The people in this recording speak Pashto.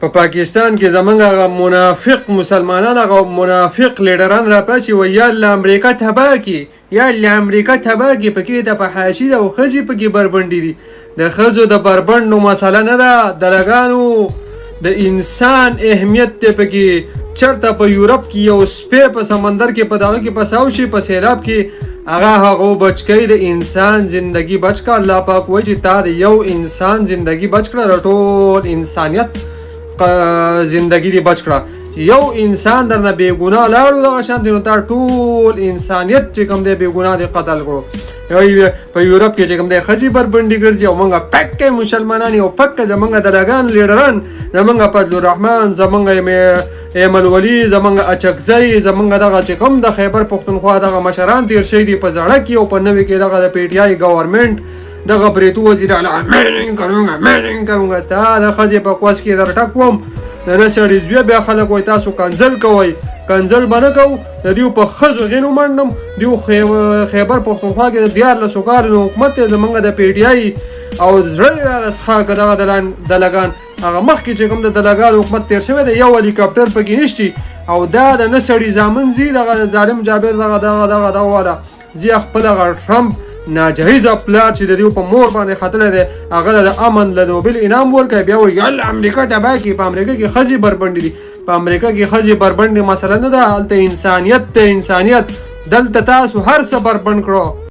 په پاکستان کې زمونږ هغه منافق مسلمانان هغه منافق لیډران راپاسي وایي یا الله امریکا تباه کړي، یا الله امریکا تباه کړي. پکې د فحاشي ده او ښځې پکې بربنډې دي. د ښځو د بربنډو مسله نه ده، د لګانو د انسان اهمیت دی پکې. چرته په یورپ کې یو سپی په سمندر کې په دغه کې پساو شي په سیلاب کې، هغه بچ کوي د انسان زندگی بچ کا. الله پاک وایي چې تا د یو انسان زندگی بچ کړه، ټول انسانیت زندگی دی بچ کړه. یو انسان درنه بے ګناه لاړو دغه شان دی نو تا ټول انسانیت چې کوم دی بے ګناه دی قتل کړو. په یورپ کې چې کوم دی ښځې بربنډې ګرځي او موږ پکې مسلمانان یو پکې زمونږ دلګان لیډران، زمونږ فضل الرحمن، زمونږ ایمل ولی، زمونږ اچکزی، زمونږ دغه چې کوم د خیبر پختونخوا دغه مشران تیر شوي دي په زړه کې او په نوي کې دغه د پی ټی آی ګورنمنټ دغه بریتو وزیر اعلی میننګ کوونګه تا د ښځې په کوس کې در ټک وم د نه سړي زوی بیا خلک وایي تاسو کنځل کوئ. کنځل به نه کوو، د دیو په ښځو غینو منډم. دیو خیبر پختونخوا کې د 14 کالو حکومت دی زمونږ د پی ټی آی او زړه یې راسخه که دغه دلګان هغه مخکې چې کوم د دلګان حکومت تیر شوی دی یو هلیکاپټر پکې نشتي او دا د نه سړي زامن ځي دغه ظالم جابر دغه والا ځي خپل هغه ټرمپ ناجایزه پلار چې د دیو په مور باندې خطر دی هغه د امن له نوبل انعام ورکوي. بیا وایي یاله امریکا تباه کړي. په امریکا کې ښځې بربنډې دي، په امریکا کې ښځې بربنډې مسله نه ده، هلته انسانیت ته انسانیت. دلته تاسو هر څه بربنډ کړو.